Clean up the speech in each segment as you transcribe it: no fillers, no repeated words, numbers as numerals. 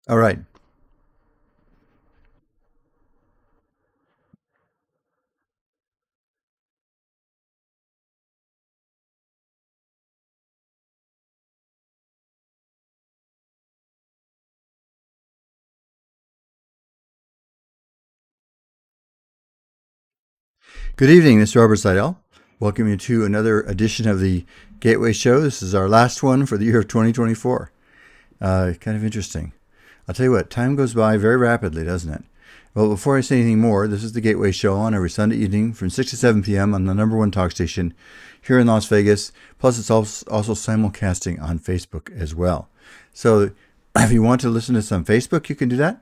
All right. Good evening, Mr. Robert Sidell. Welcome you to another edition of the Gateway Show. This is our last one for the year of 2024. Kind of interesting. I'll tell you what, time goes by very rapidly, doesn't it? Well, before I say anything more, this is the Gateway Show on every Sunday evening from 6 to 7 p.m. on the number one talk station here in Las Vegas. Plus, it's also simulcasting on Facebook as well. So if you want to listen to us on Facebook, you can do that.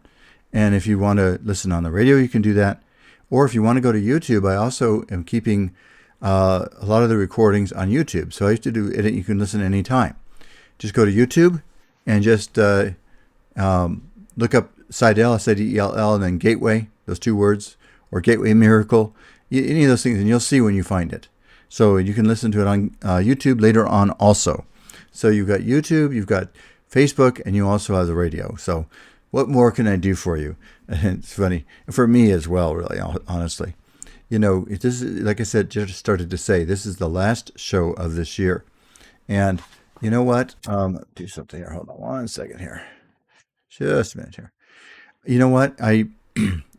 And if you want to listen on the radio, you can do that. Or if you want to go to YouTube, I also am keeping a lot of the recordings on YouTube. So I used to do it. You can listen anytime. Just go to YouTube and just look up Sidell, Sidell, and then Gateway, those two words, or Gateway Miracle, any of those things, and you'll see when you find it. So you can listen to it on YouTube later on also. So you've got YouTube, you've got Facebook, and you also have the radio. So what more can I do for you? And it's funny, for me as well, really, honestly. You know, this is, like I said, just started to say, this is the last show of this year. And you know what? Do something here. Hold on one second here. Just a minute here. You know what?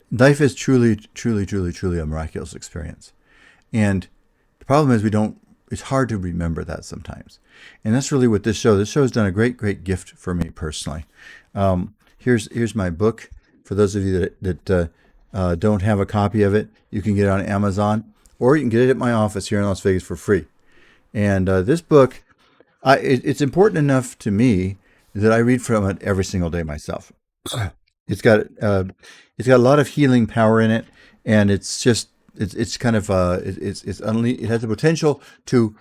Life is truly a miraculous experience. And the problem is it's hard to remember that sometimes. And that's really what this show has done a great gift for me personally. Here's my book. For those of you that don't have a copy of it, you can get it on Amazon, or you can get it at my office here in Las Vegas for free. And this book, it's important enough to me that I read from it every single day myself. It's got it's got a lot of healing power in it, and it's kind of it has the potential to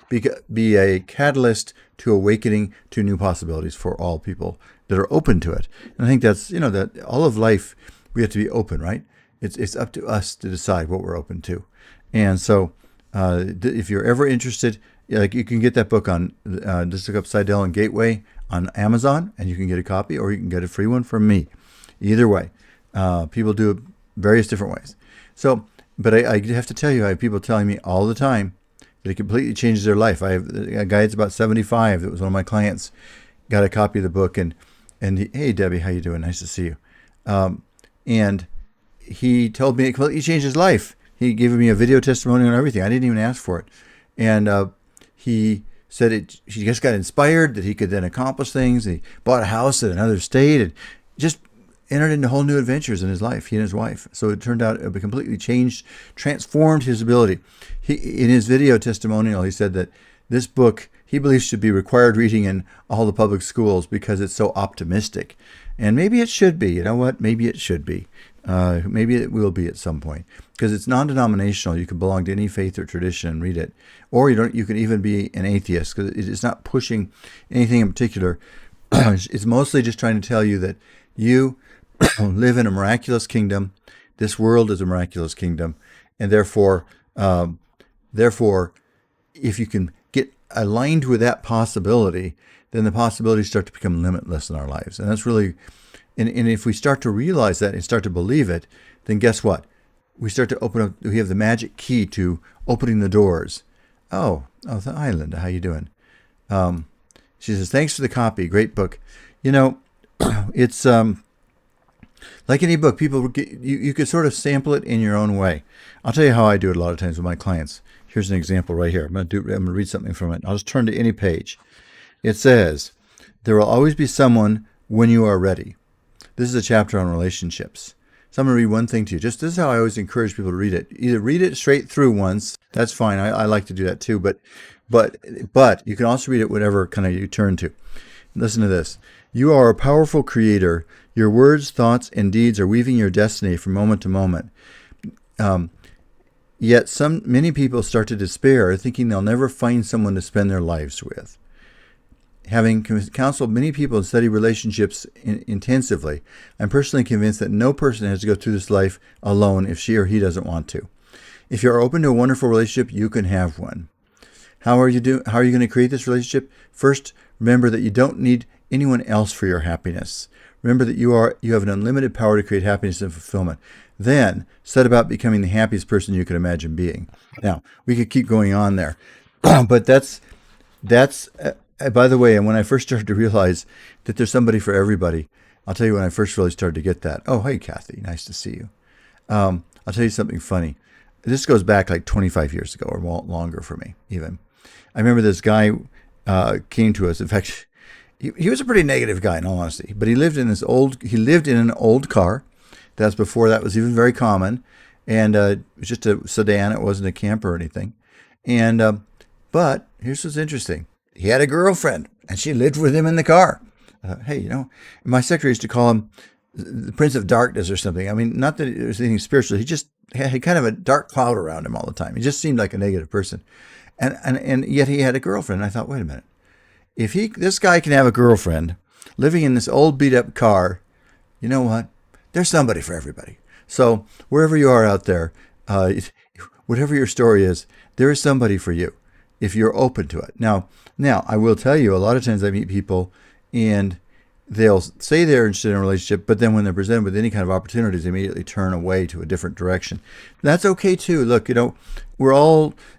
be a catalyst to awakening to new possibilities for all people that are open to it. And I think that's that all of life we have to be open, right? It's up to us to decide what we're open to, and so if you're ever interested, like you can get that book on just look up Sidell and Gateway on Amazon, and you can get a copy, or you can get a free one from me. Either way, people do it various different ways. So, but I have to tell you, I have people telling me all the time that it completely changes their life. I have a guy that's about 75 that was one of my clients, got a copy of the book, and hey Debbie, how you doing? Nice to see you. And he told me it completely changed his life. He gave me a video testimonial and everything. I didn't even ask for it, and he said he just got inspired that he could then accomplish things. He bought a house in another state and just entered into whole new adventures in his life, he and his wife. So it turned out it completely transformed his ability. In his video testimonial, he said that this book he believes should be required reading in all the public schools because it's so optimistic. And maybe it should be. You know what? Maybe it should be. Maybe it will be at some point because it's non-denominational. You can belong to any faith or tradition and read it, or you can even be an atheist because it's not pushing anything in particular. It's mostly just trying to tell you that you live in a miraculous kingdom. This world is a miraculous kingdom, and therefore, if you can get aligned with that possibility, then the possibilities start to become limitless in our lives. And that's really, and if we start to realize that and start to believe it, then guess what? We start to open up. We have the magic key to opening the doors. Hi Linda, how you doing? She says, thanks for the copy. Great book. It's like any book, you could sort of sample it in your own way. I'll tell you how I do it a lot of times with my clients. Here's an example right here. I'm going to read something from it. I'll just turn to any page. It says, there will always be someone when you are ready. This is a chapter on relationships. So I'm going to read one thing to you. This is how I always encourage people to read it. Either read it straight through once. That's fine. I like to do that too. But you can also read it whatever kind of you turn to. Listen to this. You are a powerful creator. Your words, thoughts, and deeds are weaving your destiny from moment to moment. Yet many people start to despair, thinking they'll never find someone to spend their lives with. Having counseled many people in study relationships intensively, I'm personally convinced that no person has to go through this life alone if she or he doesn't want to. If you're open to a wonderful relationship, you can have one. How are you going to create this relationship? First, remember that you don't need anyone else for your happiness. Remember that you have an unlimited power to create happiness and fulfillment. Then set about becoming the happiest person you could imagine being. Now, we could keep going on there, but that's by the way, and when I first started to realize that there's somebody for everybody, I'll tell you when I first really started to get that. Oh, hey, Kathy, nice to see you. I'll tell you something funny. This goes back like 25 years ago or longer for me, even. I remember this guy came to us. In fact, he was a pretty negative guy, in all honesty. But he lived in an old car. That's before that was even very common, and it was just a sedan. It wasn't a camper or anything. And but here's what's interesting: he had a girlfriend, and she lived with him in the car. Hey, my secretary used to call him the Prince of Darkness or something. I mean, not that it was anything spiritual. He just had kind of a dark cloud around him all the time. He just seemed like a negative person, and yet he had a girlfriend. And I thought, wait a minute. If this guy can have a girlfriend living in this old beat up car, you know what? There's somebody for everybody. So wherever you are out there, whatever your story is, there is somebody for you if you're open to it. Now, I will tell you, a lot of times I meet people and they'll say they're interested in a relationship, but then when they're presented with any kind of opportunities, they immediately turn away to a different direction. That's okay too. Look, so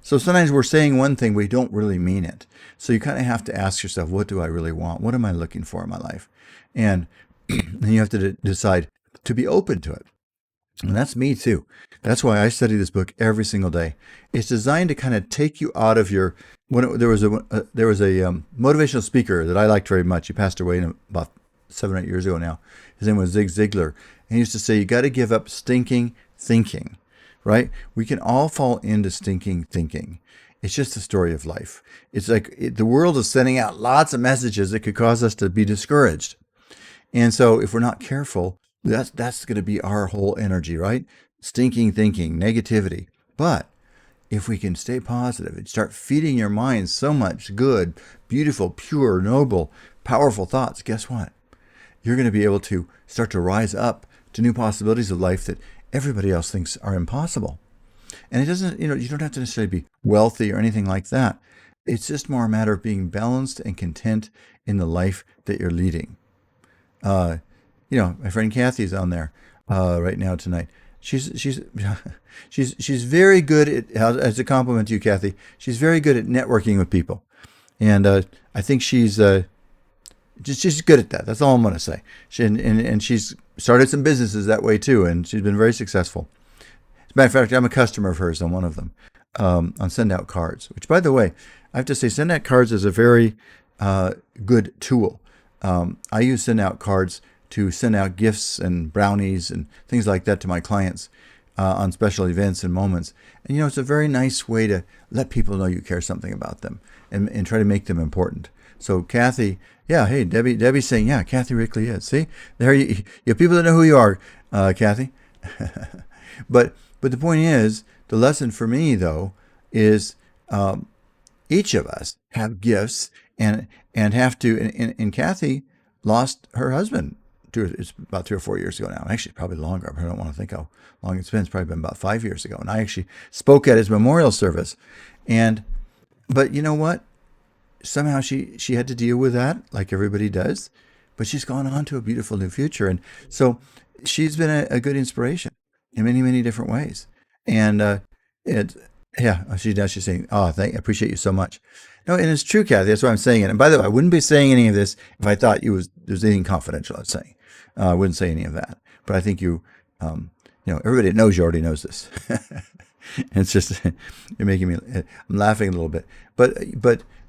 sometimes we're saying one thing, we don't really mean it. So you kind of have to ask yourself, what do I really want? What am I looking for in my life? And then you have to decide to be open to it. And that's me too. That's why I study this book every single day. It's designed to kind of take you out of your. There was a motivational speaker that I liked very much. He passed away about 7 or 8 years ago now. His name was Zig Ziglar. And he used to say, you got to give up stinking thinking, right? We can all fall into stinking thinking. It's just the story of life. It's like the world is sending out lots of messages that could cause us to be discouraged. And so if we're not careful, that's going to be our whole energy, right? Stinking thinking, negativity. But if we can stay positive and start feeding your mind so much good, beautiful, pure, noble, powerful thoughts, guess what? You're going to be able to start to rise up to new possibilities of life that everybody else thinks are impossible. And it doesn't, you don't have to necessarily be wealthy or anything like that. It's just more a matter of being balanced and content in the life that you're leading. My friend Kathy's on there right now tonight. She's very good at, as a compliment to you, Kathy, she's very good at networking with people. And I think she's good at that. That's all I'm going to say. And she's started some businesses that way too, and she's been very successful. As a matter of fact, I'm a customer of hers on one of them, on Send Out Cards, which, by the way, I have to say Send Out Cards is a very good tool. I use Send Out Cards to send out gifts and brownies and things like that to my clients on special events and moments. And, it's a very nice way to let people know you care something about them and try to make them important. So Kathy, hey, Debbie's saying, Kathy Rickley is. See, there you have people that know who you are, Kathy. But the point is, the lesson for me, though, is each of us have gifts and have to, and Kathy lost her husband. It's about 3 or 4 years ago now. Actually, probably longer. I don't want to think how long it's been. It's probably been about 5 years ago. And I actually spoke at his memorial service. But you know what? Somehow she had to deal with that, like everybody does. But she's gone on to a beautiful new future. And so she's been a good inspiration in many, many different ways. And she's saying, I appreciate you so much. No, and it's true, Kathy. That's why I'm saying it. And by the way, I wouldn't be saying any of this if I thought there's anything confidential I was saying. I wouldn't say any of that. But I think everybody that knows you already knows this. And it's just, you're making me, I'm laughing a little bit. But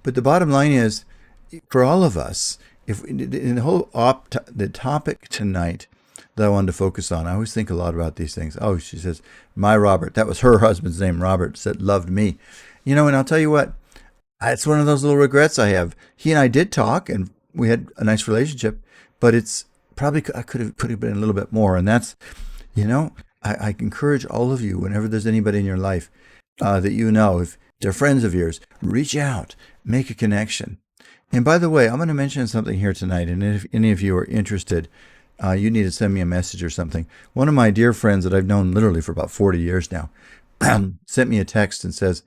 the bottom line is, for all of us, if in the whole the topic tonight that I wanted to focus on, I always think a lot about these things. Oh, she says, my Robert, that was her husband's name, Robert, said, loved me. And I'll tell you what, it's one of those little regrets I have. He and I did talk, and we had a nice relationship, but it's probably, I could have been a little bit more. And that's, I encourage all of you, whenever there's anybody in your life that if they're friends of yours, reach out, make a connection. And by the way, I'm going to mention something here tonight, and if any of you are interested, you need to send me a message or something. One of my dear friends that I've known literally for about 40 years now sent me a text and says,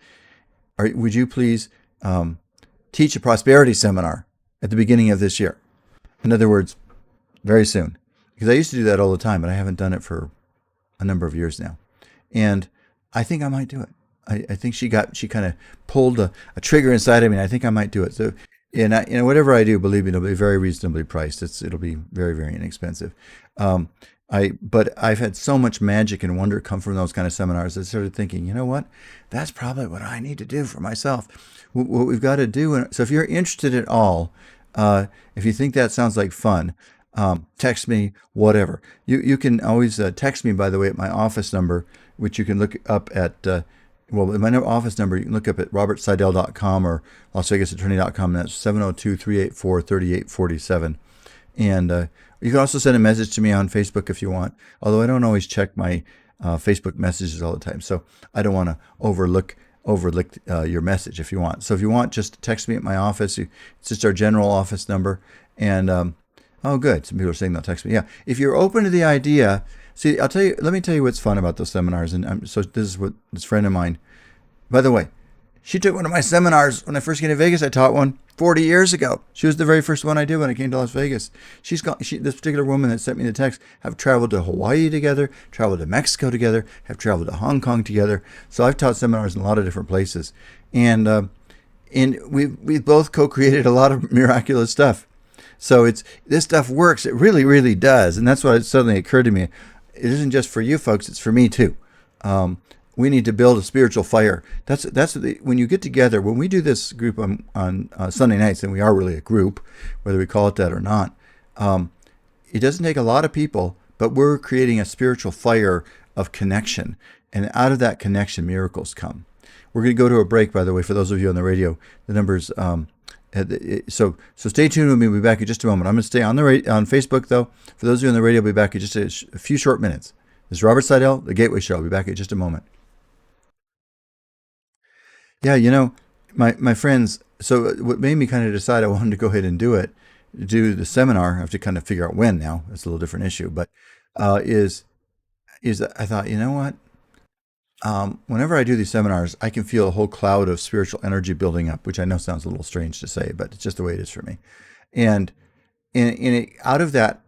would you please teach a prosperity seminar at the beginning of this year? In other words, very soon. because I used to do that all the time, but I haven't done it for a number of years now. And I think I might do it. I think she kind of pulled a trigger inside of me. And I think I might do it. So, whatever I do, believe me, it'll be very reasonably priced. It'll be very, very inexpensive. But I've had so much magic and wonder come from those kind of seminars. I started thinking, you know what? That's probably what I need to do for myself. What we've got to do. So if you're interested at all, if you think that sounds like fun, text me, whatever. You can always text me, by the way, at my office number, which you can look up at, my office number, you can look up at robertsidell.com or lasvegasattorney.com. That's 702-384-3847. And you can also send a message to me on Facebook if you want, although I don't always check my Facebook messages all the time. So I don't want to overlook your message if you want. So if you want, just text me at my office. It's just our general office number. And oh, good. Some people are saying they'll text me. Yeah. If you're open to the idea, see, let me tell you what's fun about those seminars. And so this is what this friend of mine, by the way, she took one of my seminars when I first came to Vegas. I taught one 40 years ago. She was the very first one I did when I came to Las Vegas. This particular woman that sent me the text, have traveled to Hawaii together, traveled to Mexico together, have traveled to Hong Kong together. So I've taught seminars in a lot of different places. And we've both co-created a lot of miraculous stuff. So this stuff works. It really, really does. And that's what suddenly occurred to me. It isn't just for you folks. It's for me too. We need to build a spiritual fire. When you get together, when we do this group on Sunday nights, and we are really a group, whether we call it that or not, it doesn't take a lot of people, but we're creating a spiritual fire of connection. And out of that connection, miracles come. We're going to go to a break, by the way, for those of you on the radio. The numbers, so stay tuned with me. We'll be back in just a moment. I'm going to stay on on Facebook, though. For those of you on the radio, I'll be back in just a few short minutes. This is Robert Sidell, The Gateway Show. I'll be back in just a moment. Yeah, my friends, so what made me kind of decide I wanted to go ahead and do the seminar, I have to kind of figure out when now, that's a little different issue, but is that I thought, you know what? Whenever I do these seminars, I can feel a whole cloud of spiritual energy building up, which I know sounds a little strange to say, but it's just the way it is for me. And out of that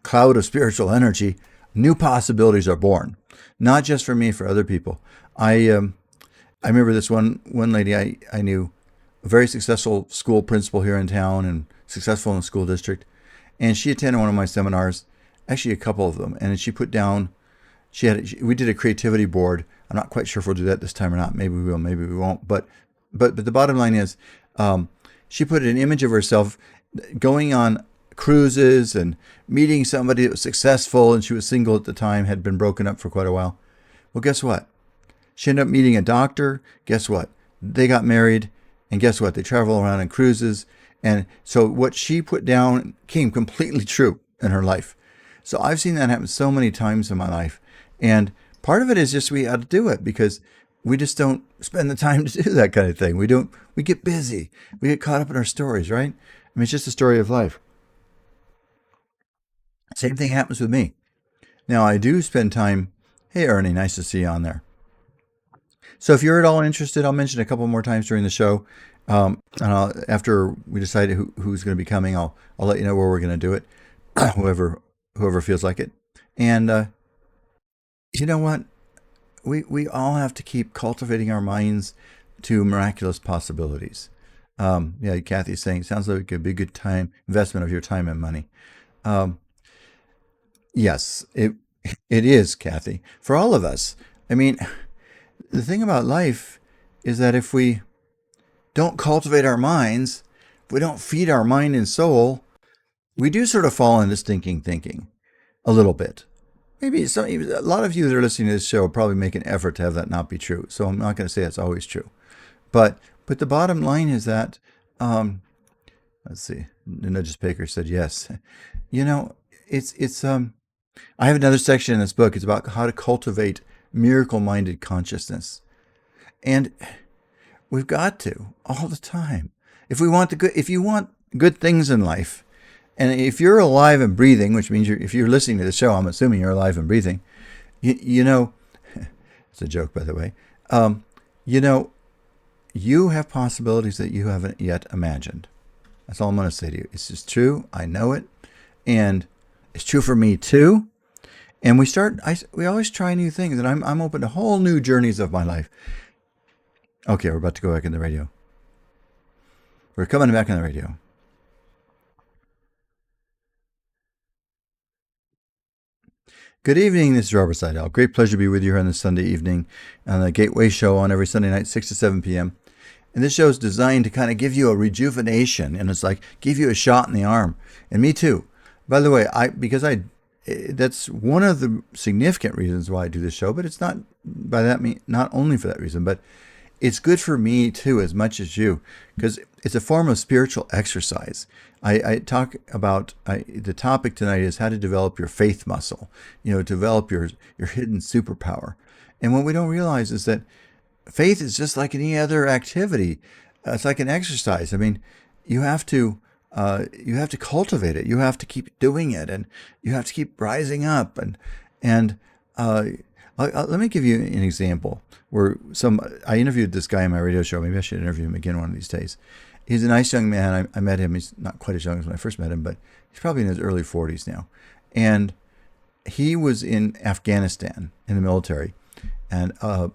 cloud of spiritual energy, new possibilities are born, not just for me, for other people. I remember this one lady I knew, a very successful school principal here in town and successful in the school district. And she attended one of my seminars, actually a couple of them. And she put down, we did a creativity board. I'm not quite sure if we'll do that this time or not. Maybe we will, maybe we won't. But the bottom line is, she put an image of herself going on cruises and meeting somebody that was successful. And she was single at the time, had been broken up for quite a while. Well, guess what? She ended up meeting a doctor. Guess what? They got married. And guess what? They travel around on cruises. And so what she put down came completely true in her life. So I've seen that happen so many times in my life. And part of it is just we had to do it because we just don't spend the time to do that kind of thing. We get busy. We get caught up in our stories, right? I mean, it's just a story of life. Same thing happens with me. Now, I do spend time. Hey, Ernie, nice to see you on there. So if you're at all interested, I'll mention a couple more times during the show. And after we decide who's going to be coming, I'll let you know where we're going to do it. whoever feels like it. And you know what? We all have to keep cultivating our minds to miraculous possibilities. Yeah, Kathy's saying it sounds like it could be a good time investment of your time and money. Yes, it is, Kathy, for all of us. I mean, the thing about life is that if we don't cultivate our minds, if we don't feed our mind and soul, we do sort of fall into stinking thinking a little bit. Maybe a lot of you that are listening to this show probably make an effort to have that not be true. So I'm not going to say that's always true. But the bottom line is that, let's see, Nudges Baker said yes. It's I have another section in this book. It's about how to cultivate miracle-minded consciousness. And we've got to all the time. If you want good things in life, and if you're alive and breathing, which means if you're listening to the show, I'm assuming you're alive and breathing. It's a joke, by the way. You have possibilities that you haven't yet imagined. That's all I'm going to say to you. It's just true. I know it. And It's true for me too. And we always try new things, and I'm open to whole new journeys of my life. Okay, we're about to go back in the radio. We're coming back in the radio. Good evening. This is Robert Sidell. Great pleasure to be with you here on this Sunday evening on the Gateway Show on every Sunday night, 6 to 7 p.m. And this show is designed to kind of give you a rejuvenation, and it's like give you a shot in the arm. And me too. By the way, that's one of the significant reasons why I do this show, but it's not by that mean not only for that reason, but it's good for me too as much as you, because it's a form of spiritual exercise. I talk about the topic tonight is how to develop your faith muscle, develop your hidden superpower. And what we don't realize is that faith is just like any other activity. It's like an exercise. I mean, you have to cultivate it. You have to keep doing it, and you have to keep rising up. And let me give you an example where I interviewed this guy on my radio show. Maybe I should interview him again one of these days. He's a nice young man. I met him. He's not quite as young as when I first met him, but he's probably in his early 40s now. And he was in Afghanistan in the military, and a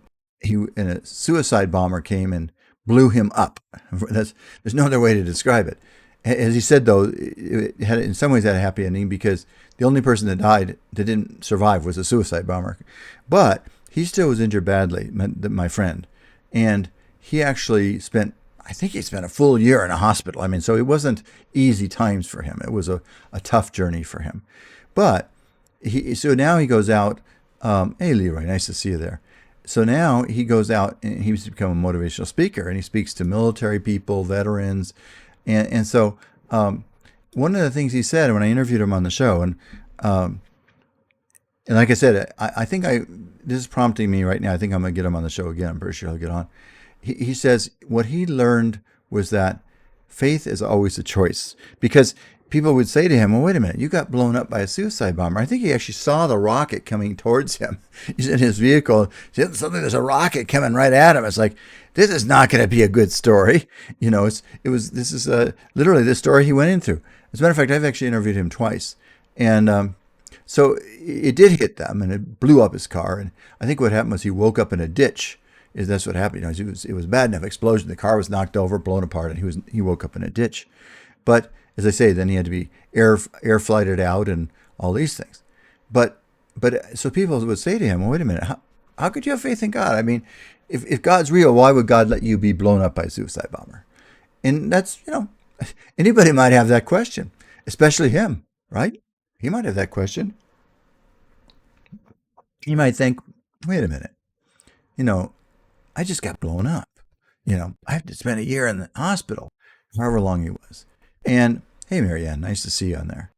suicide bomber came and blew him up. There's no other way to describe it. As he said, though, it had in some ways had a happy ending because the only person that didn't survive was a suicide bomber. But he still was injured badly, my friend. And he actually I think he spent a full year in a hospital. I mean, so it wasn't easy times for him. It was a tough journey for him. But so now he goes out. Hey, Leroy, nice to see you there. So now he goes out and he's become a motivational speaker, and he speaks to military people, veterans. And so one of the things he said when I interviewed him on the show, and like I said, I think this is prompting me right now. I think I'm going to get him on the show again. I'm pretty sure he'll get on. He says what he learned was that faith is always a choice, because people would say to him, well, wait a minute, you got blown up by a suicide bomber. I think he actually saw the rocket coming towards him. He's in his vehicle. Suddenly there's a rocket coming right at him. It's like, this is not going to be a good story. This is literally the story he went into. As a matter of fact, I've actually interviewed him twice. And so it did hit them, and it blew up his car. And I think what happened was he woke up in a ditch. That's what happened. It was bad enough explosion. The car was knocked over, blown apart, and he woke up in a ditch. But as I say, then he had to be air flighted out and all these things. But so people would say to him, well, wait a minute, how could you have faith in God? I mean, if God's real, why would God let you be blown up by a suicide bomber? And that's, anybody might have that question, especially him, right? He might have that question. He might think, wait a minute, I just got blown up. I have to spend a year in the hospital, however long he was. And hey, Marianne, nice to see you on there.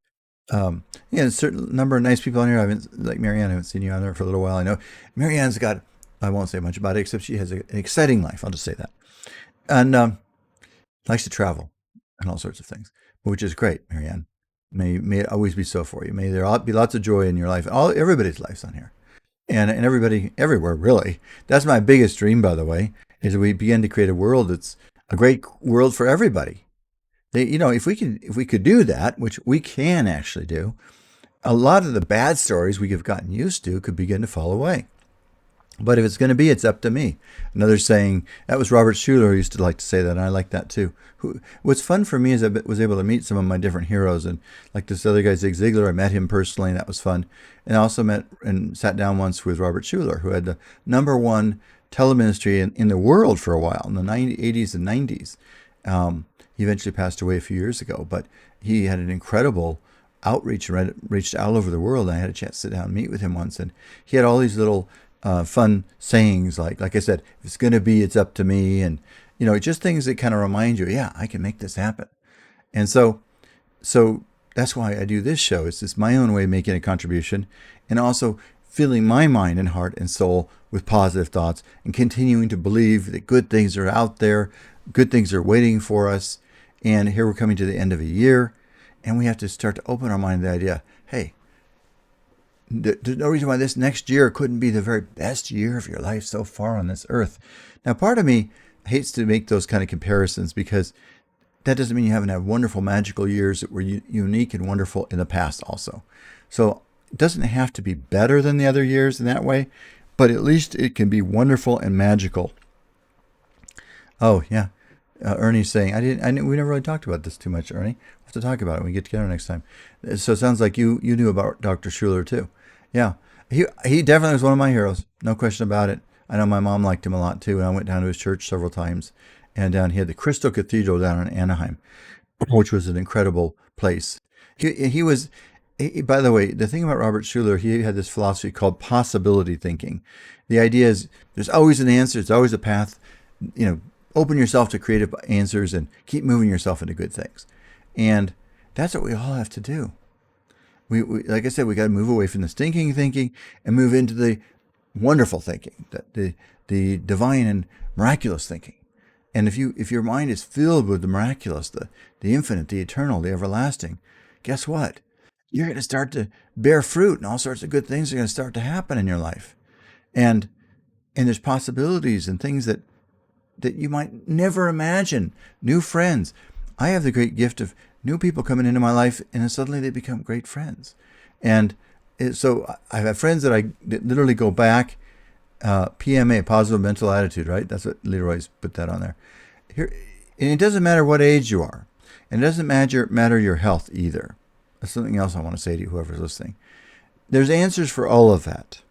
A certain number of nice people on here. Like Marianne, I haven't seen you on there for a little while. I know Marianne's got, I won't say much about it, except she has an exciting life. I'll just say that. And likes to travel and all sorts of things, which is great, Marianne. May it always be so for you. May there be lots of joy in your life. Everybody's life's on here. And everybody, everywhere, really. That's my biggest dream, by the way, is we begin to create a world that's a great world for everybody. If we could do that, which we can actually do, a lot of the bad stories we have gotten used to could begin to fall away. But if it's going to be, it's up to me. Another saying, that was Robert Schuller who used to like to say that, and I like that too. What's fun for me is I was able to meet some of my different heroes, and like this other guy, Zig Ziglar, I met him personally, and that was fun. And I also met and sat down once with Robert Schuller, who had the #1 teleministry in the world for a while, in the 80s and 90s. He eventually passed away a few years ago, but he had an incredible outreach and reached all over the world. I had a chance to sit down and meet with him once, and he had all these little fun sayings like I said, if it's going to be, it's up to me, and just things that kind of remind you, yeah, I can make this happen. And so that's why I do this show. It's just my own way of making a contribution, and also filling my mind and heart and soul with positive thoughts, and continuing to believe that good things are out there, good things are waiting for us. And here we're coming to the end of a year, and we have to start to open our mind to the idea, hey, there's no reason why this next year couldn't be the very best year of your life so far on this earth. Now, part of me hates to make those kind of comparisons, because that doesn't mean you haven't had wonderful, magical years that were unique and wonderful in the past also. So it doesn't have to be better than the other years in that way, but at least it can be wonderful and magical. Oh, yeah. Ernie's saying, we never really talked about this too much, Ernie. We'll have to talk about it when we get together next time. So it sounds like you knew about Dr. Schuller too. Yeah. He definitely was one of my heroes. No question about it. I know my mom liked him a lot too, and I went down to his church several times. And he had the Crystal Cathedral down in Anaheim, which was an incredible place. He was, by the way, the thing about Robert Schuller, he had this philosophy called possibility thinking. The idea is there's always an answer, there's always a path. Open yourself to creative answers and keep moving yourself into good things. And that's what we all have to do. We like I said, we got to move away from the stinking thinking and move into the wonderful thinking, the divine and miraculous thinking. And if your mind is filled with the miraculous, the infinite, the eternal, the everlasting, guess what? You're going to start to bear fruit, and all sorts of good things are going to start to happen in your life. And there's possibilities and things that you might never imagine. New friends. I have the great gift of new people coming into my life, and then suddenly they become great friends. And so I have friends that literally go back. PMA, positive mental attitude, right? That's what Leroy's put that on there. Here, and it doesn't matter what age you are, and it doesn't matter your health either. That's something else I want to say to you, whoever's listening. There's answers for all of that.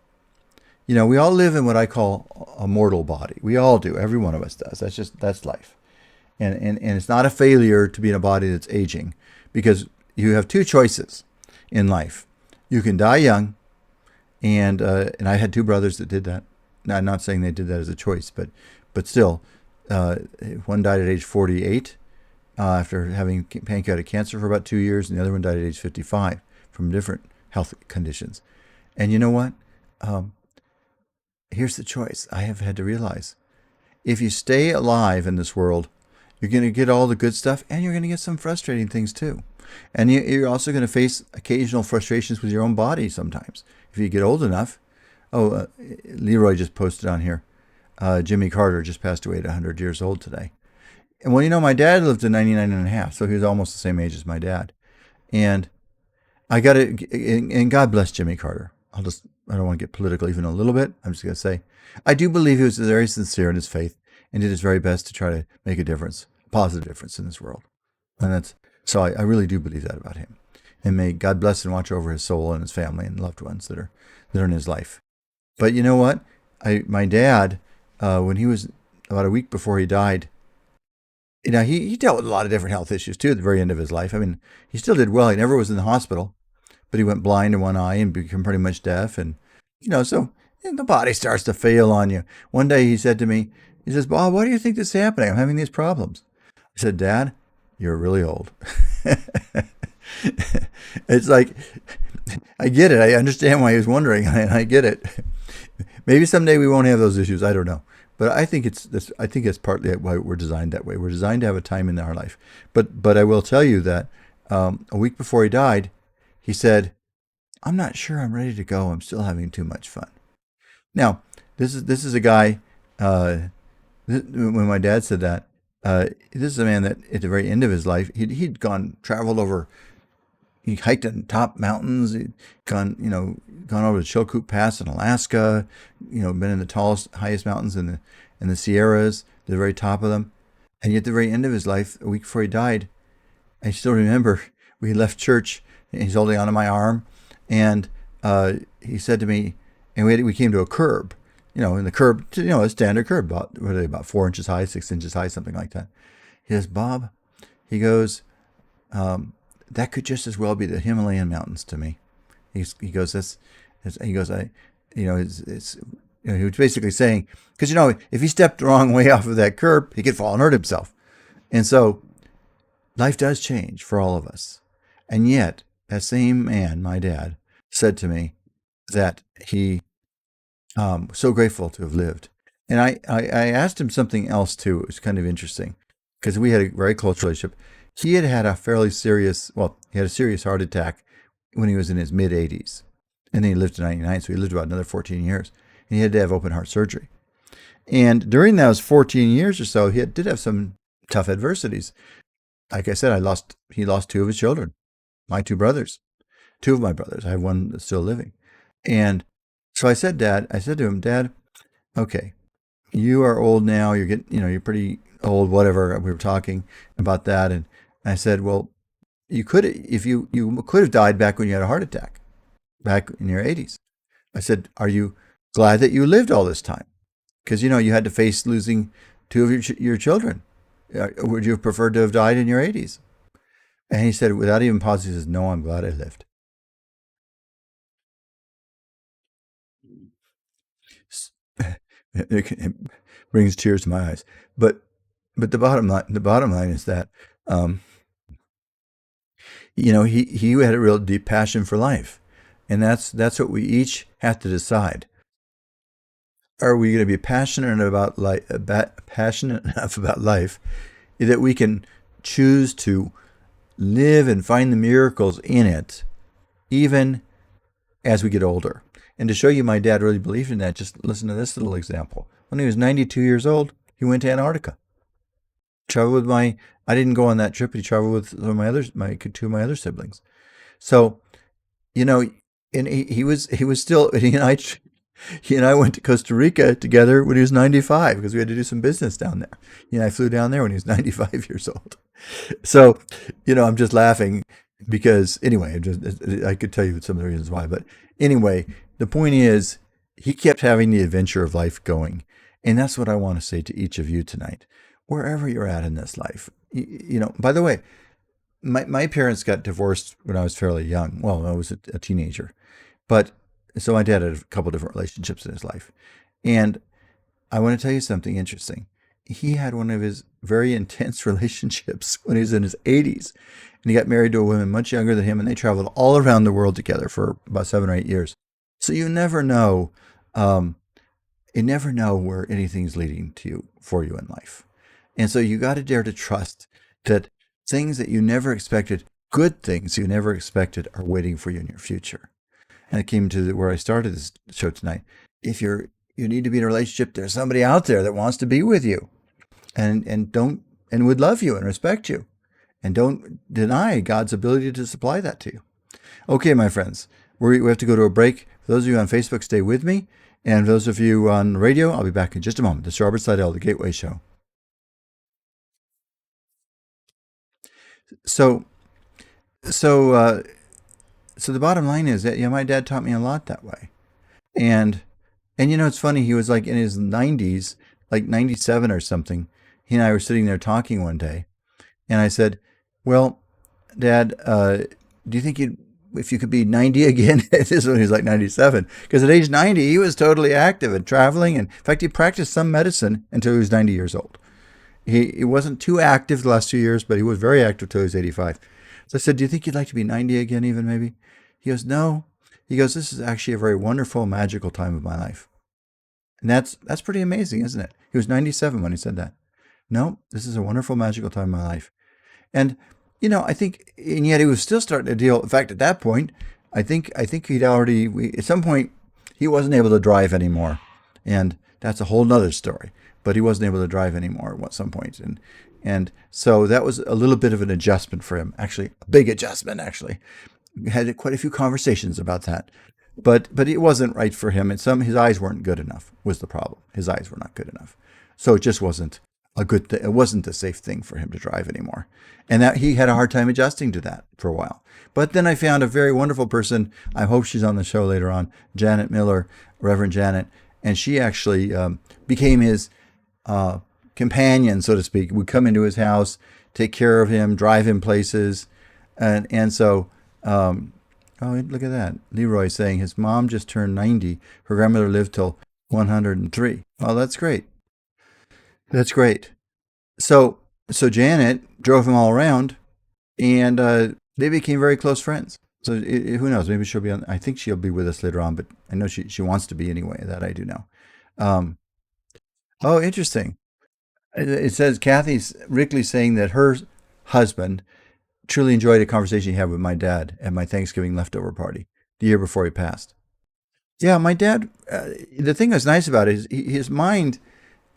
We all live in what I call a mortal body. We all do. Every one of us does. That's life. And it's not a failure to be in a body that's aging, because you have two choices in life. You can die young, and I had two brothers that did that. Now, I'm not saying they did that as a choice, but still, one died at age 48 after having pancreatic cancer for about 2 years, and the other one died at age 55 from different health conditions. And you know what? Here's the choice I have had to realize. If you stay alive in this world, you're going to get all the good stuff, and you're going to get some frustrating things too. And you're also going to face occasional frustrations with your own body sometimes. If you get old enough. Leroy just posted on here. Jimmy Carter just passed away at 100 years old today. And well, my dad lived to 99 and a half, so he was almost the same age as my dad. And I got it, and God bless Jimmy Carter. I don't want to get political even a little bit. I'm just going to say, I do believe he was very sincere in his faith and did his very best to try to make a difference, a positive difference in this world. And so I really do believe that about him. And may God bless and watch over his soul and his family and loved ones that are in his life. But you know what? My dad, when he was about a week before he died, he dealt with a lot of different health issues too at the very end of his life. I mean, he still did well. He never was in the hospital, but he went blind in one eye and became pretty much deaf. And, so the body starts to fail on you. One day he said to me, he says, "Bob, why do you think this is happening? I'm having these problems." I said, "Dad, you're really old." It's like, I get it. I understand why he was wondering, and I get it. Maybe someday we won't have those issues. I don't know. But I think it's partly why we're designed that way. We're designed to have a time in our life. But I will tell you that a week before he died, he said, "I'm not sure I'm ready to go. I'm still having too much fun." Now, this is a guy, when my dad said that, this is a man that at the very end of his life, he'd traveled over. He hiked in top mountains. He'd gone over the Chilkoot Pass in Alaska. Been in the highest mountains in the Sierras, the very top of them. And yet, at the very end of his life, a week before he died, I still remember we left church. And he's holding onto my arm, and he said to me, and we came to a curb. In the curb, a standard curb, about 4 inches high, 6 inches high, something like that. He says, "Bob," he goes, "that could just as well be the Himalayan mountains to me." He goes, he was basically saying, because if he stepped the wrong way off of that curb, he could fall and hurt himself. And so life does change for all of us. And yet, that same man, my dad, said to me that he was so grateful to have lived. And I asked him something else too. It was kind of interesting because we had a very close relationship. He had a he had a serious heart attack when he was in his mid-80s. And then he lived to 99, so he lived about another 14 years. And he had to have open heart surgery. And during those 14 years or so, he did have some tough adversities. like I said, he lost two of his children, my two brothers, two of my brothers. I have one that's still living. And so I said to him, Dad, okay, you are old now. You're getting, you're pretty old, whatever. We were talking about that. And I said, well, you could, if you could have died back when you had a heart attack back in your 80s. I said, are you glad that you lived all this time? Because, you had to face losing two of your children. Would you have preferred to have died in your 80s? And he said, without even pausing, he says, no, I'm glad I lived. It brings tears to my eyes. But the bottom line is that, um, he had a real deep passion for life. And that's what we each have to decide. Are we going to be passionate about passionate enough about life that we can choose to live and find the miracles in it, even as we get older? And to show you my dad really believed in that, just listen to this little example. When he was 92 years old, he went to Antarctica. Traveled with I didn't go on that trip, but he traveled with two of my other siblings. So, you know, and he was still, he and I went to Costa Rica together when he was 95 because we had to do some business down there. I flew down there when he was 95 years old. So, I'm just laughing because anyway, I could tell you some of the reasons why, but anyway, the point is he kept having the adventure of life going. And that's what I want to say to each of you tonight, wherever you're at in this life. By the way, my parents got divorced when I was fairly young. Well, I was a teenager, but so my dad had a couple different relationships in his life. And I want to tell you something interesting. He had one of his very intense relationships when he was in his 80s. And he got married to a woman much younger than him, and they traveled all around the world together for about 7 or 8 years. So you never know. You never know where anything's leading to you for you in life. And so you got to dare to trust that things that you never expected, good things you never expected, are waiting for you in your future. And it came to where I started this show tonight. If you need to be in a relationship, there's somebody out there that wants to be with you and would love you and respect you. And don't deny God's ability to supply that to you. Okay, my friends, we have to go to a break. For those of you on Facebook, stay with me. And for those of you on radio, I'll be back in just a moment. This is Robert Sidell, The Gateway Show. So, so, so the bottom line is that, my dad taught me a lot that way. And it's funny, he was like in his 90s, like 97 or something. He and I were sitting there talking one day. And I said, well, Dad, do you think if you could be 90 again? This is when he was like 97. Because at age 90, he was totally active and traveling. And in fact, he practiced some medicine until he was 90 years old. He wasn't too active the last 2 years, but he was very active till he was 85. So I said, do you think you'd like to be 90 again even maybe? He goes, no. He goes, this is actually a very wonderful, magical time of my life. And that's pretty amazing, isn't it? He was 97 when he said that. No, this is a wonderful, magical time of my life. And, I think, and yet he was still starting to deal. In fact, at that point, I think he'd already, at some point, he wasn't able to drive anymore. And that's a whole nother story. But he wasn't able to drive anymore at some point. And so that was a little bit of an adjustment for him. Actually, a big adjustment, actually. We had quite a few conversations about that. But it wasn't right for him. And his eyes weren't good enough was the problem. His eyes were not good enough. So it just wasn't a good thing. It wasn't a safe thing for him to drive anymore. And that he had a hard time adjusting to that for a while. But then I found a very wonderful person. I hope she's on the show later on, Janet Miller, Reverend Janet. And she actually became his companion, so to speak. Would come into his house, take care of him, drive him places. And so, oh, look at that. Leroy saying his mom just turned 90. Her grandmother lived till 103. Well, that's great. That's great. So Janet drove him all around, and they became very close friends. So who knows? Maybe she'll be on. I think she'll be with us later on, but I know she wants to be anyway. That I do know. Oh, interesting. It says Kathy's Rickley saying that her husband truly enjoyed a conversation he had with my dad at my Thanksgiving leftover party the year before he passed. Yeah, my dad. The thing that's nice about it is his mind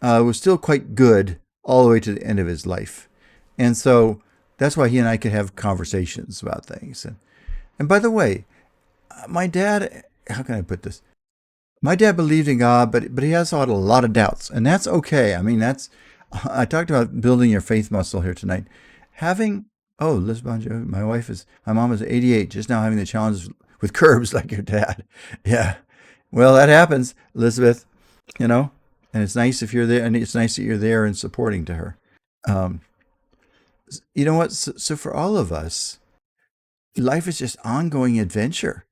was still quite good all the way to the end of his life. And so That's why he and I could have conversations about things. And by the way, my dad, how can I put this? My dad believed in God, but he also had a lot of doubts, and that's okay. I mean, that's I talked about building your faith muscle here tonight. Having Liz Bon Jovi, my mom is 88, just now having the challenges with curbs like your dad. Yeah, well, that happens, Elizabeth. You know, and it's nice if you're there, and it's nice that you're there and supporting to her. Um, you know what? So for all of us, life is just ongoing adventure,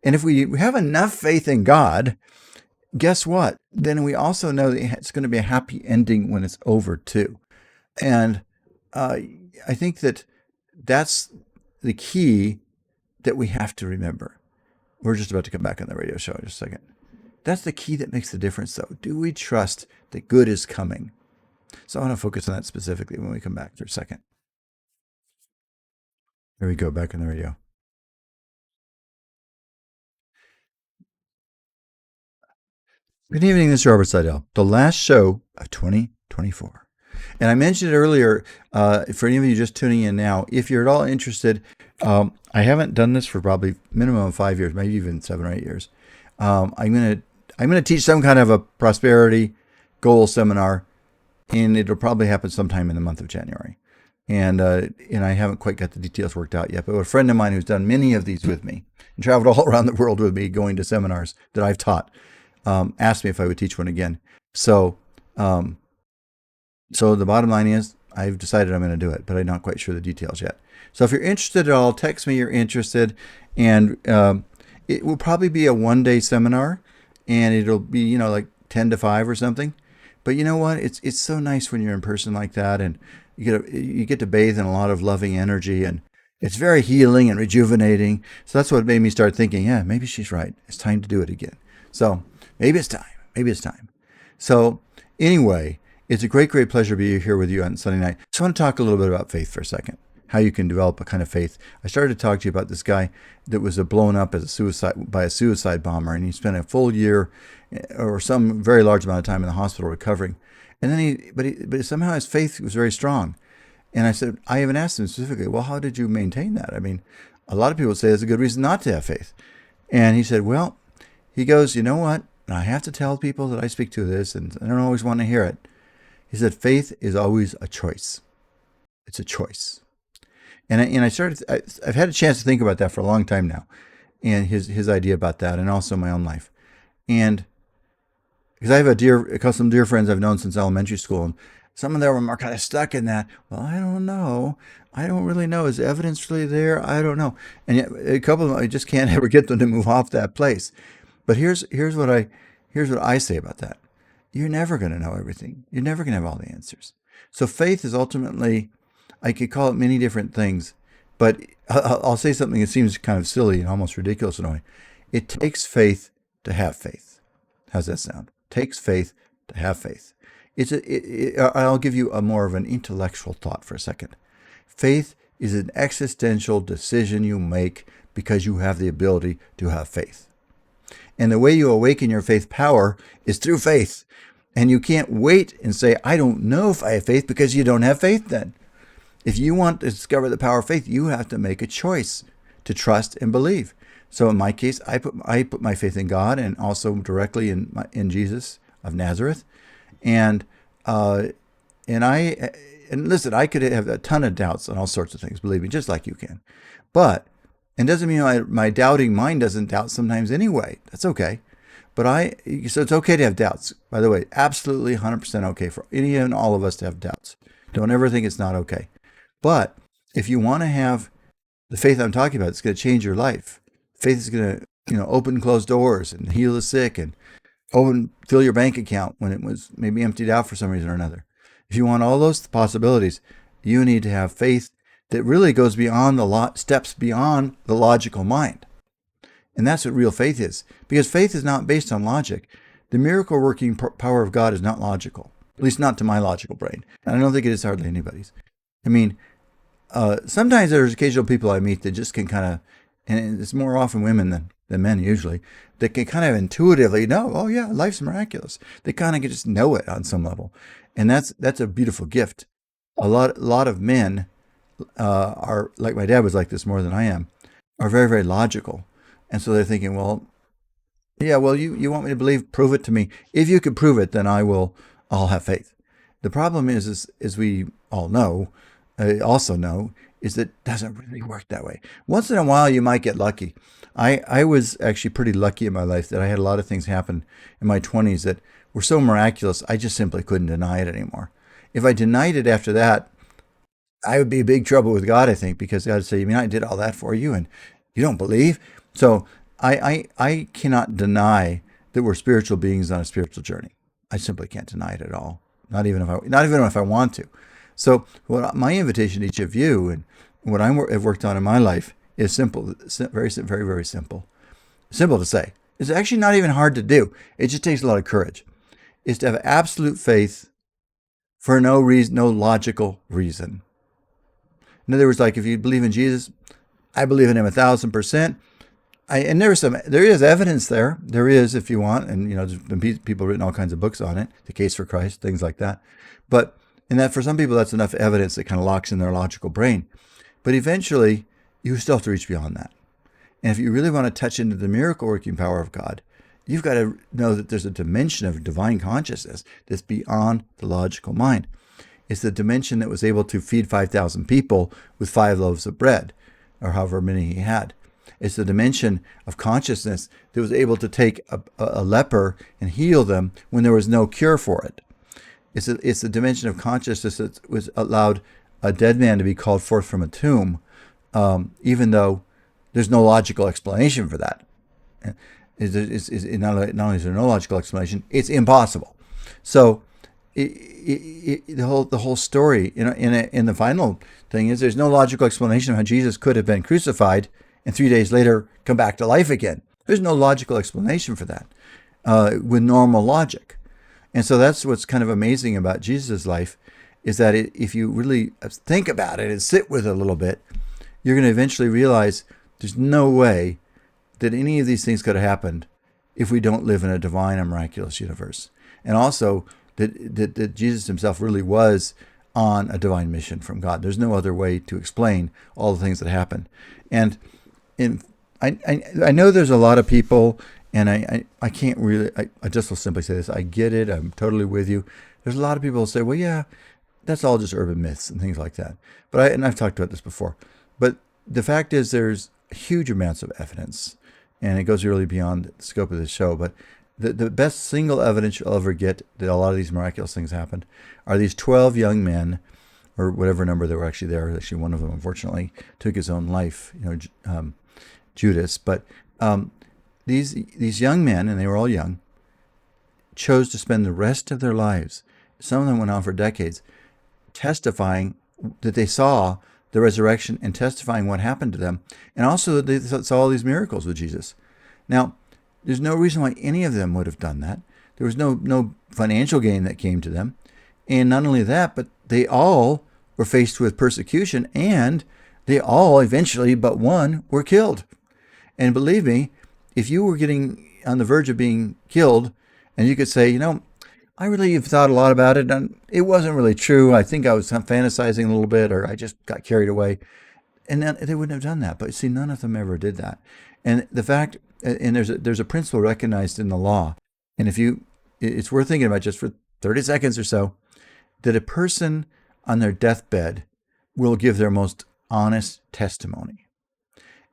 and if we have enough faith in God, guess what? Then we also know that it's going to be a happy ending when it's over too. And uh, I think that that's the key that we have to remember. We're just about to come back on the radio show in just a second. That's the key that makes the difference, though. Do we trust that good is coming? So I want to focus on that specifically when we come back for a second. Here we go, back on the radio. Good evening, this is Robert Sidell, the last show of 2024. And I mentioned it earlier, for any of you just tuning in now, if you're at all interested, I haven't done this for probably minimum of 5 years, maybe even 7 or 8 years. I'm gonna teach some kind of a prosperity goal seminar, and it'll probably happen sometime in the month of January. And I haven't quite got the details worked out yet. But a friend of mine who's done many of these with me and traveled all around the world with me, going to seminars that I've taught, asked me if I would teach one again. So, um, so the bottom line is, I've decided I'm going to do it, but I'm not quite sure the details yet. So if you're interested at all, text me you're interested, and it will probably be a 1-day seminar, and it'll be like 10 to 5 or something. But you know what? It's so nice when you're in person like that, and you get to bathe in a lot of loving energy, and it's very healing and rejuvenating. So that's what made me start thinking, yeah, maybe she's right. It's time to do it again. So maybe it's time. Maybe it's time. So anyway, it's a great, great pleasure to be here with you on Sunday night. So I want to talk a little bit about faith for a second, how you can develop a kind of faith. I started to talk to you about this guy that was blown up as by a suicide bomber, and he spent a full year or some very large amount of time in the hospital recovering. And then but somehow his faith was very strong. And I even asked him specifically, well, how did you maintain that? I mean, a lot of people say there's a good reason not to have faith. And he said, well, he goes, you know what? And I have to tell people that I speak to this, and I don't always want to hear it. He said, faith is always a choice. It's a choice. And I've had a chance to think about that for a long time now, and his idea about that, and also my own life. And because I have some dear friends I've known since elementary school, and some of them are kind of stuck in that. Well, I don't know. I don't really know. Is evidence really there? I don't know. And yet, a couple of them, I just can't ever get them to move off that place. But here's what I say about that. You're never going to know everything. You're never going to have all the answers. So faith is ultimately, I could call it many different things, but I'll say something that seems kind of silly and almost ridiculous in a way. It takes faith to have faith. How's that sound? Takes faith to have faith. I'll give you a more of an intellectual thought for a second. Faith is an existential decision you make because you have the ability to have faith. And the way you awaken your faith power is through faith. And you can't wait and say, I don't know if I have faith, because you don't have faith then. If you want to discover the power of faith, you have to make a choice to trust and believe. So in my case, I put my faith in God, and also directly in Jesus of Nazareth. And listen, I could have a ton of doubts on all sorts of things, believe me, just like you can. But it doesn't mean my doubting mind doesn't doubt sometimes anyway. That's okay. So it's okay to have doubts. By the way, absolutely 100% okay for any and all of us to have doubts. Don't ever think it's not okay. But if you want to have the faith I'm talking about, it's going to change your life. Faith is going to, open closed doors and heal the sick, and fill your bank account when it was maybe emptied out for some reason or another. If you want all those possibilities, you need to have faith that really goes beyond steps beyond the logical mind. And that's what real faith is. Because faith is not based on logic. The miracle working power of God is not logical. At least not to my logical brain. And I don't think it is hardly anybody's. I mean, sometimes there's occasional people I meet that just can kind of, and it's more often women than men usually, that can kind of intuitively know, oh yeah, life's miraculous. They kind of just know it on some level. And that's a beautiful gift. A lot of men are, like my dad was like this more than I am, are very, very logical. And so they're thinking, well, yeah, well, you want me to believe, prove it to me. If you could prove it, then I'll have faith. The problem is as we all know, also know, is that it doesn't really work that way. Once in a while, you might get lucky. I was actually pretty lucky in my life that I had a lot of things happen in my 20s that were so miraculous, I just simply couldn't deny it anymore. If I denied it after that, I would be in big trouble with God, I think, because God would say, "You mean I did all that for you and you don't believe?" So I cannot deny that we're spiritual beings on a spiritual journey. I simply can't deny it at all. Not even if I want to. So what my invitation to each of you and what I've worked on in my life is simple, very, very, very simple. Simple to say. It's actually not even hard to do. It just takes a lot of courage. Is to have absolute faith for no reason, no logical reason. In other words, like if you believe in Jesus, I believe in him 1,000%. And there is evidence there. There is, if you want, and there's been people written all kinds of books on it, The Case for Christ, things like that. But and that for some people, that's enough evidence that kind of locks in their logical brain. But eventually, you still have to reach beyond that. And if you really want to touch into the miracle working power of God, you've got to know that there's a dimension of divine consciousness that's beyond the logical mind. It's the dimension that was able to feed 5,000 people with 5 loaves of bread, or however many he had. It's the dimension of consciousness that was able to take a leper and heal them when there was no cure for it. It's the dimension of consciousness that was allowed a dead man to be called forth from a tomb, even though there's no logical explanation for that. Not only is there no logical explanation, it's impossible. So the whole story, in the final thing is there's no logical explanation of how Jesus could have been crucified and 3 days later come back to life again. There's no logical explanation for that with normal logic. And so that's what's kind of amazing about Jesus' life, is that if you really think about it and sit with it a little bit, you're going to eventually realize there's no way that any of these things could have happened if we don't live in a divine and miraculous universe. And also that Jesus himself really was on a divine mission from God. There's no other way to explain all the things that happened. And I know there's a lot of people, and I can't really, I just will simply say this. I get it. I'm totally with you. There's a lot of people who say, well, yeah, that's all just urban myths and things like that. And I've talked about this before. But the fact is there's huge amounts of evidence, and it goes really beyond the scope of this show. But the best single evidence you'll ever get that a lot of these miraculous things happened are these 12 young men, or whatever number they were actually there. Actually, one of them, unfortunately, took his own life, Judas. But these young men, and they were all young, chose to spend the rest of their lives, some of them went on for decades, testifying that they saw the resurrection and testifying what happened to them, and also that they saw all these miracles with Jesus. Now, there's no reason why any of them would have done that. There was no financial gain that came to them. And not only that, but they all were faced with persecution, and they all eventually, but one, were killed. And believe me, if you were getting on the verge of being killed, and you could say, I really have thought a lot about it, and it wasn't really true. I think I was fantasizing a little bit, or I just got carried away. And then they wouldn't have done that. But see, none of them ever did that. And the fact, and there's a principle recognized in the law, and it's worth thinking about just for 30 seconds or so, that a person on their deathbed will give their most honest testimony.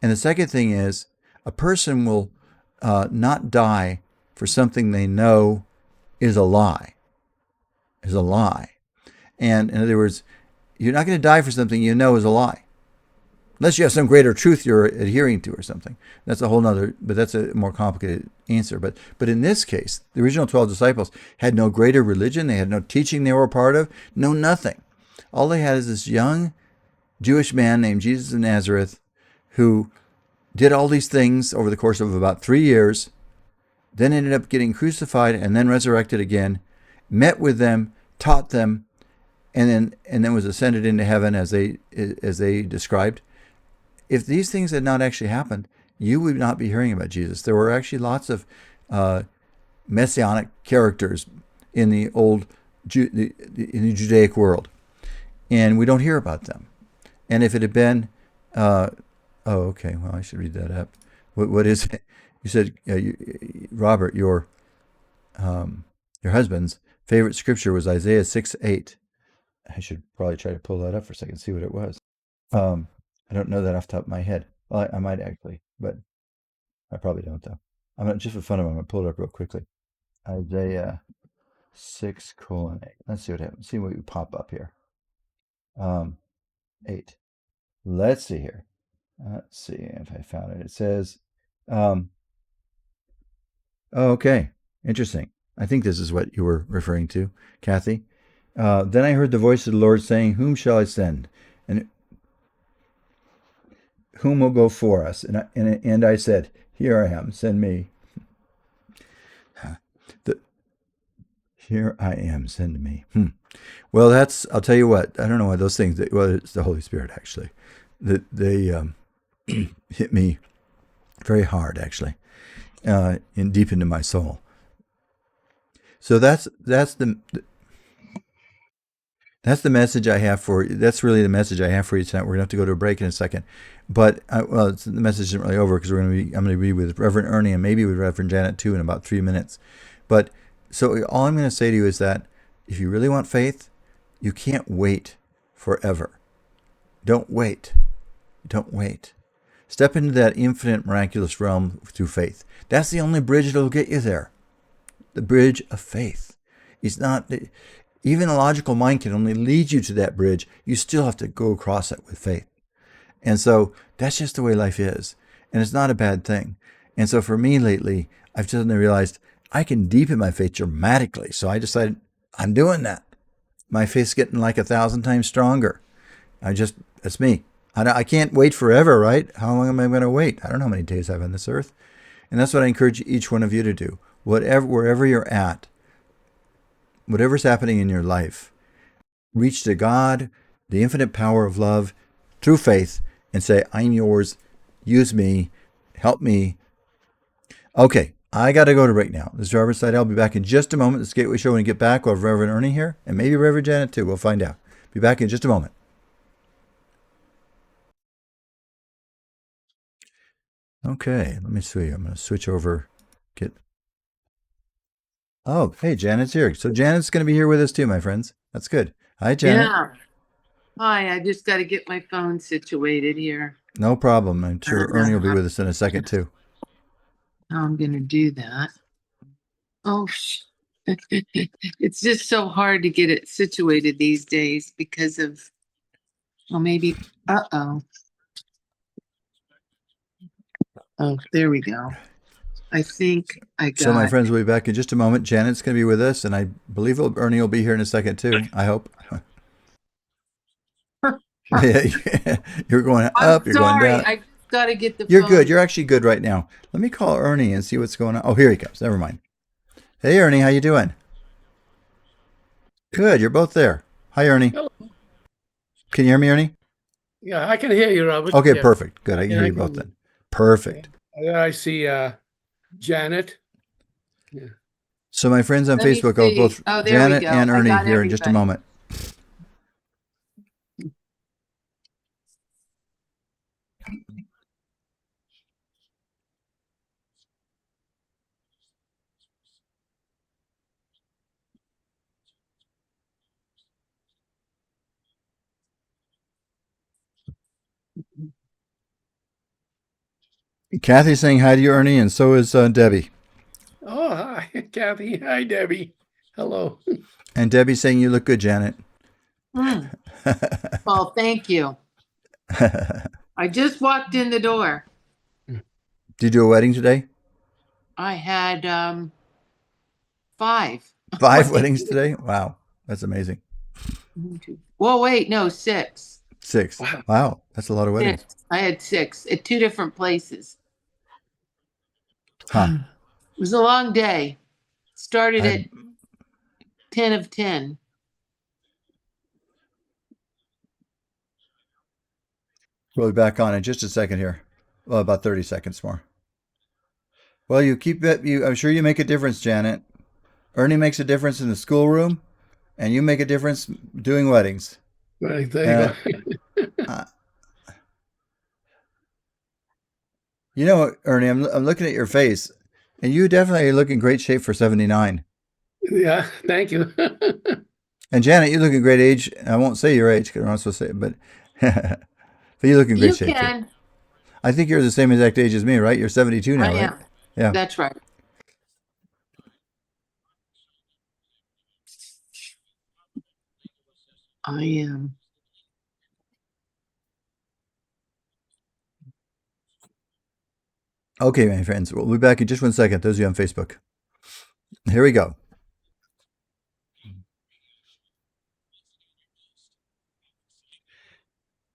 And the second thing is, a person will not die for something they know is a lie. And in other words, you're not going to die for something you know is a lie. Unless you have some greater truth you're adhering to or something. That's a whole nother, but that's a more complicated answer. But in this case, the original 12 disciples had no greater religion. They had no teaching they were a part of. No nothing. All they had is this young Jewish man named Jesus of Nazareth who did all these things over the course of about 3 years, then ended up getting crucified and then resurrected again, met with them, taught them, and then was ascended into heaven as they described. If these things had not actually happened, you would not be hearing about Jesus. There were actually lots of messianic characters in in the Judaic world, and we don't hear about them. And if it had been, uh, oh, okay. Well, I should read that up. What is it? You said, Robert, your husband's favorite scripture was Isaiah 6:8. I should probably try to pull that up for a second, see what it was. Um, I don't know that off the top of my head. Well, I might actually, but I probably don't though. I'm not, just for fun of it, I'm gonna pull it up real quickly. Isaiah 6:8. Let's see what happens. See what would pop up here. 8. Let's see here. Let's see if I found it. It says, um, oh, okay, interesting. I think this is what you were referring to, Kathy. Then I heard the voice of the Lord saying, "Whom shall I send? And whom will go for us?" And I said, "Here I am, send me." The, Here I am, send me. Well, I'll tell you what, I don't know why those things, well, it's the Holy Spirit actually. They hit me very hard actually, deep into my soul. So that's the message I have for you. That's really the message I have for you tonight. We're gonna have to go to a break in a second, but the message isn't really over because I'm gonna be with Reverend Ernie and maybe with Reverend Janet too in about 3 minutes. But so all I'm gonna say to you is that if you really want faith, you can't wait forever. Don't wait. Don't wait. Step into that infinite, miraculous realm through faith. That's the only bridge that'll get you there. The bridge of faith. It's not. Even a logical mind can only lead you to that bridge. You still have to go across it with faith. And so that's just the way life is. And it's not a bad thing. And so for me lately, I've suddenly realized I can deepen my faith dramatically. So I decided I'm doing that. My faith's getting like 1,000 times stronger. That's me. I can't wait forever, right? How long am I going to wait? I don't know how many days I have on this earth. And that's what I encourage each one of you to do. Wherever you're at, whatever's happening in your life, reach to God, the infinite power of love, through faith, and say, I'm yours, use me, help me. Okay, I got to go to break now. This is Robert Sidell. I'll be back in just a moment. This Gateway Show, when we get back, we'll have Reverend Ernie here, and maybe Reverend Janet too. We'll find out. Be back in just a moment. Okay, let me see. I'm going to switch over. Oh, hey, Janet's here. So Janet's going to be here with us too, my friends. That's good. Hi, Janet. Yeah. Hi, I just got to get my phone situated here. No problem. I'm sure Ernie will be with us in a second too. How I'm going to do that. Oh, it's just so hard to get it situated these days because of, well, maybe, uh-oh. Oh, there we go. I think I got So my friends will be back in just a moment. Janet's going to be with us, and I believe Ernie will be here in a second too. I hope. You're going up. You're going down. I just got to get the You're phone. good. You're actually good right now. Let me call Ernie and see what's going on. Oh, here he comes. Never mind. Hey, Ernie, how you doing? Good. You're both there. Hi, Ernie. Hello. Can you hear me, Ernie? Yeah, I can hear you, Robert. Okay, Yeah. perfect. Good. I can hear you both then. Perfect. I see Janet. Yeah. So my friends on Let me Facebook, I'll see. both Oh, there we Janet go. and I Ernie got here in just a everybody. moment. Kathy's saying hi to you, Ernie, and so is Debbie. Oh, hi, Kathy. Hi, Debbie. Hello. And Debbie's saying you look good, Janet. Well, thank you. I just walked in the door. Did you do a wedding today? I had 5. 5 weddings today? Wow. That's amazing. Well, wait, no, 6. 6. Wow. That's a lot of weddings. 6. I had 6 at 2 different places. Huh. It was a long day. Started at 10 of 10. We'll be back on in just a second here. Well, about 30 seconds more. Well, you keep it. I'm sure you make a difference, Janet. Ernie makes a difference in the schoolroom, and you make a difference doing weddings. Right, there you go. You know, Ernie, I'm looking at your face, and you definitely look in great shape for 79. Yeah, thank you. And Janet, you look in great age. I won't say your age because I'm not supposed to say it, but but you look in great You shape too. can. I think you're the same exact age as me, right? You're 72 I now, right? am. Yeah. That's right. I am. Okay, my friends, we'll be back in just 1 second. Those of you on Facebook. Here we go.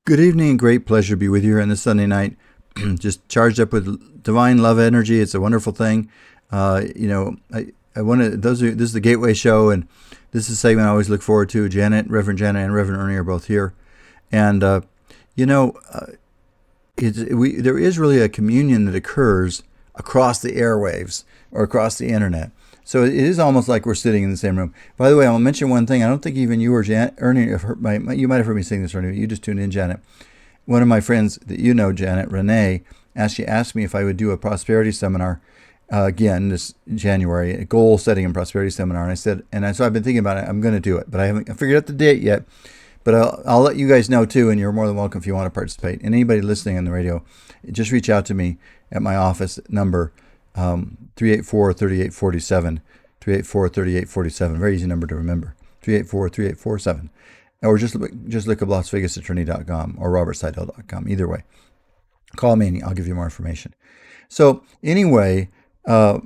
Good evening and great pleasure to be with you here on this Sunday night. Just charged up with divine love energy. It's a wonderful thing. I want to. This is the Gateway Show, and this is a segment I always look forward to. Reverend Janet, and Reverend Ernie are both here, and you know, there is really a communion that occurs across the airwaves or across the internet. So it is almost like we're sitting in the same room. By the way, I'll mention one thing. I don't think even you or Ernie have heard you might have heard me saying this, Ernie. You just tuned in, Janet. One of my friends that you know, Janet, Renee, actually asked me if I would do a prosperity seminar again this January, a goal setting and prosperity seminar. And I said, so I've been thinking about it. I'm going to do it, but I haven't figured out the date yet. But I'll let you guys know too, and you're more than welcome if you want to participate. And anybody listening on the radio, just reach out to me at my office number 384-3847, 384-3847. Very easy number to remember, 384-3847. Or just look up LasVegasAttorney.com or RobertSidell.com. Either way, call me and I'll give you more information. So anyway, I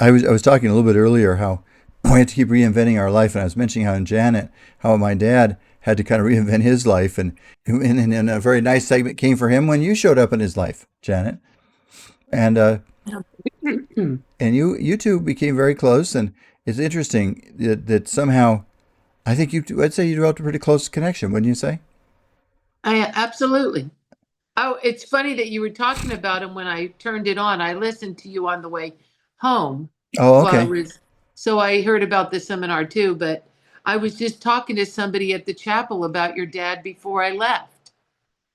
was talking a little bit earlier how we have to keep reinventing our life, and I was mentioning how my dad had to kind of reinvent his life, and a very nice segment came for him when you showed up in his life, Janet, and and you two became very close, and it's interesting that somehow I think I'd say you developed a pretty close connection, wouldn't you say? I absolutely. Oh, it's funny that you were talking about him when I turned it on. I listened to you on the way home Oh, while I okay. was, so I heard about the seminar too, but I was just talking to somebody at the chapel about your dad before I left.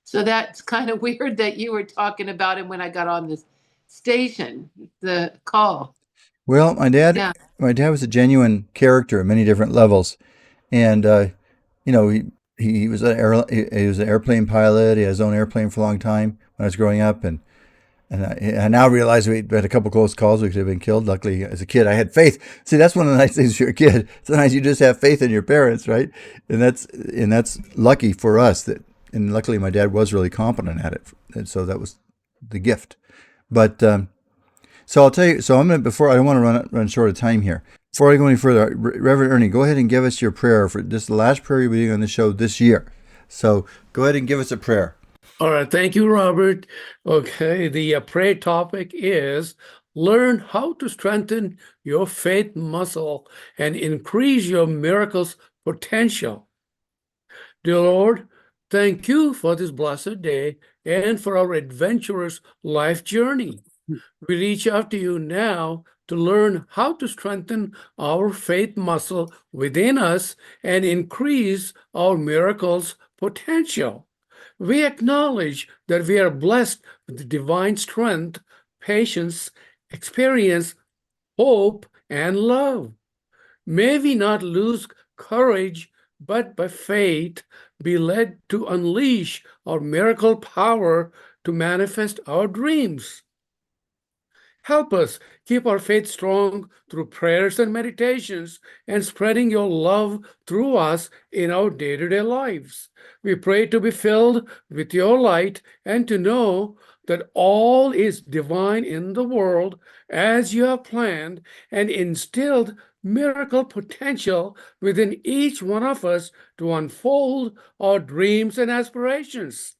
So that's kind of weird that you were talking about him when I got on the station, the call. Well, Yeah. my dad was a genuine character at many different levels, and you know, he was he was an airplane pilot. He had his own airplane for a long time when I was growing up, and I now realize we had a couple close calls. We could have been killed. Luckily, as a kid, I had faith. See, that's one of the nice things if you're a kid. Sometimes you just have faith in your parents, right? And that's lucky for us. And luckily, my dad was really competent at it, and so that was the gift. But so I'll tell you. So I'm gonna before I don't want to run short of time here. Before I go any further, Reverend Ernie, go ahead and give us your prayer for this, the last prayer you'll be doing on the show this year. So go ahead and give us a prayer. All right, thank you, Robert. Okay, the prayer topic is learn how to strengthen your faith muscle and increase your miracles potential. Dear Lord, thank you for this blessed day and for our adventurous life journey. We reach out to you now to learn how to strengthen our faith muscle within us and increase our miracles potential. We acknowledge that we are blessed with divine strength, patience, experience, hope, and love. May we not lose courage, but by faith be led to unleash our miracle power to manifest our dreams. Help us keep our faith strong through prayers and meditations and spreading your love through us in our day-to-day lives. We pray to be filled with your light and to know that all is divine in the world as you have planned and instilled miracle potential within each one of us to unfold our dreams and aspirations.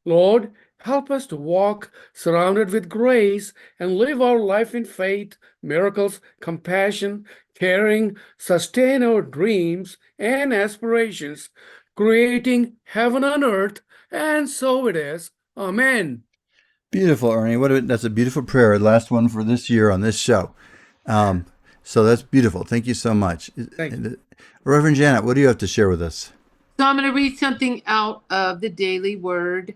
Lord, help us to walk surrounded with grace and live our life in faith, miracles, compassion, caring, sustain our dreams and aspirations, creating heaven on earth, and so it is. Amen. Beautiful, Ernie. That's a beautiful prayer. Last one for this year on this show. So that's beautiful. Thank you so much. Thank you. Reverend Janet, what do you have to share with us? So I'm going to read something out of the Daily Word.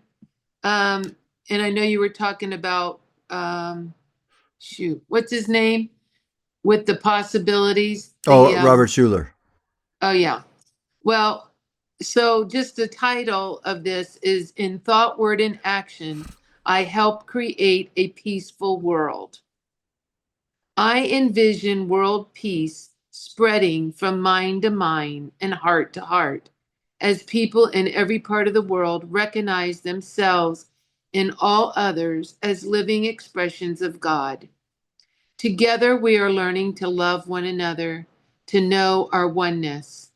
And I know you were talking about shoot, what's his name? With the possibilities. Oh, Robert Schuller. Oh yeah. Well, so just the title of this is In Thought, Word, and Action, I Help Create a Peaceful World. I envision world peace spreading from mind to mind and heart to heart as people in every part of the world recognize themselves and all others as living expressions of God. Together, we are learning to love one another, to know our oneness.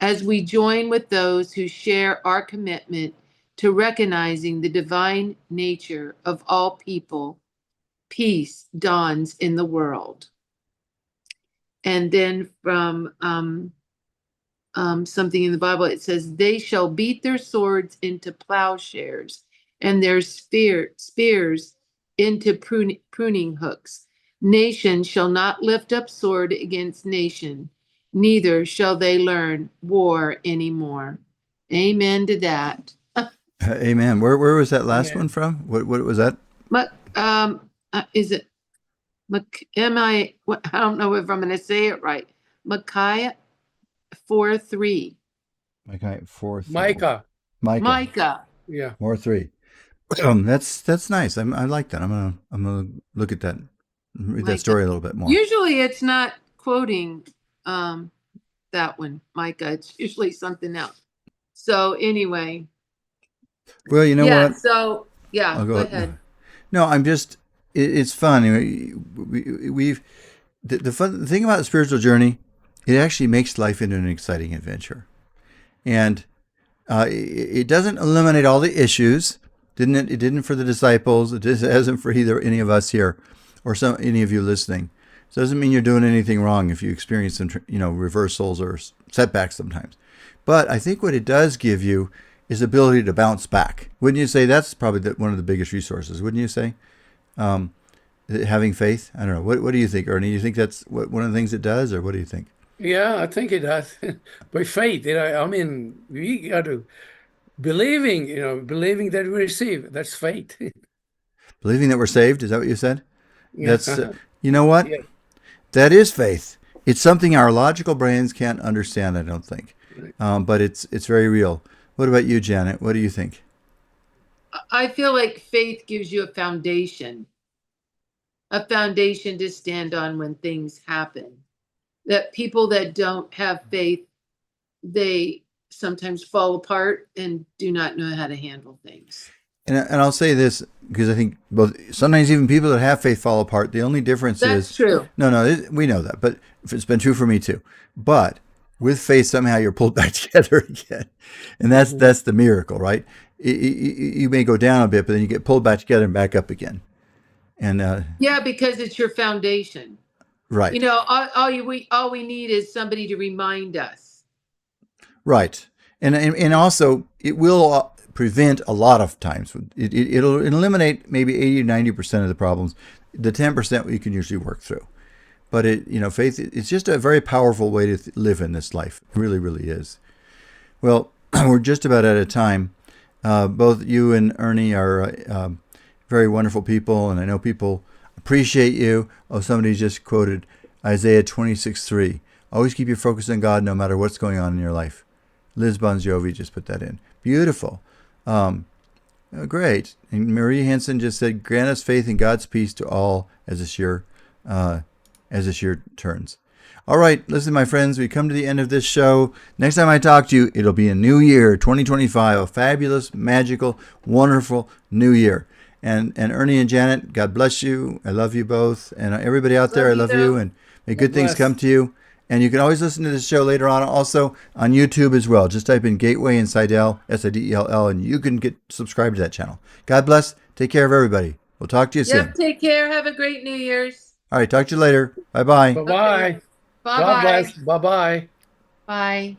As we join with those who share our commitment to recognizing the divine nature of all people, peace dawns in the world. And then from something in the Bible, it says, they shall beat their swords into plowshares and their spears into pruning hooks. Nation shall not lift up sword against nation, neither shall they learn war anymore. Amen to that. Amen. Where was that last Yeah. one from? What was that? But is it I don't know if I'm going to say it right. Micaiah 4:3. Micah 4. Micah. Micah. Yeah. 4:3. That's nice. I like that. I'm gonna look at that, read that Micah. story a little bit more. Usually it's not quoting that one, Micah. It's usually something else. So anyway. Well, you know Yeah, what? so yeah, I'll go ahead. No, I'm just. It's fun. We've the fun thing about the spiritual journey. It actually makes life into an exciting adventure, and it doesn't eliminate all the issues. Didn't it? It didn't for the disciples. It hasn't for either any of us here, or any of you listening. So it doesn't mean you're doing anything wrong if you experience some, reversals or setbacks sometimes. But I think what it does give you is the ability to bounce back. Wouldn't you say that's probably one of the biggest resources? Wouldn't you say? Having faith. I don't know. What do you think, Ernie? Do you think that's one of the things it does, or what do you think? Yeah, I think it does. By faith, I mean, we got to believing that we receive. That's faith. Believing that we're saved. Is that what you said? Yeah. That's you know what? Yeah. That is faith. It's something our logical brains can't understand, I don't think. But it's very real. What about you, Janet? What do you think? I feel like faith gives you a foundation to stand on when things happen. That people that don't have faith, they sometimes fall apart and do not know how to handle things. And I'll say this because I think sometimes even people that have faith fall apart. The only difference That's is true. No, we know that, but it's been true for me too. But with faith, somehow you're pulled back together again, and that's the miracle, right? You may go down a bit, but then you get pulled back together and back up again. And Yeah, because it's your foundation. right, All we need is somebody to remind us. right, and also it will prevent a lot of times. It'll eliminate maybe 80-90% of the problems. The 10% we can usually work through. But faith, it's just a very powerful way to live in this life. It really, really is. Well, we're just about out of time. Both you and Ernie are very wonderful people, and I know people appreciate you. Oh, somebody just quoted Isaiah 26:3. Always keep your focus on God no matter what's going on in your life. Liz Bon Jovi just put that in. Beautiful. Great. And Marie Hansen just said, grant us faith and God's peace to all as this year turns. All right, listen, my friends, we come to the end of this show. Next time I talk to you, it'll be a new year, 2025, a fabulous, magical, wonderful new year. And Ernie and Janet, God bless you. I love you both. And everybody out there, I love you. And may good things come to you. And you can always listen to this show later on, also on YouTube as well. Just type in Gateway and Sidell, Sidell, and you can get subscribed to that channel. God bless. Take care of everybody. We'll talk to you soon. Yep, take care. Have a great New Year's. All right, talk to you later. Bye-bye. Bye-bye. Bye-bye. God bless. Bye-bye. Bye.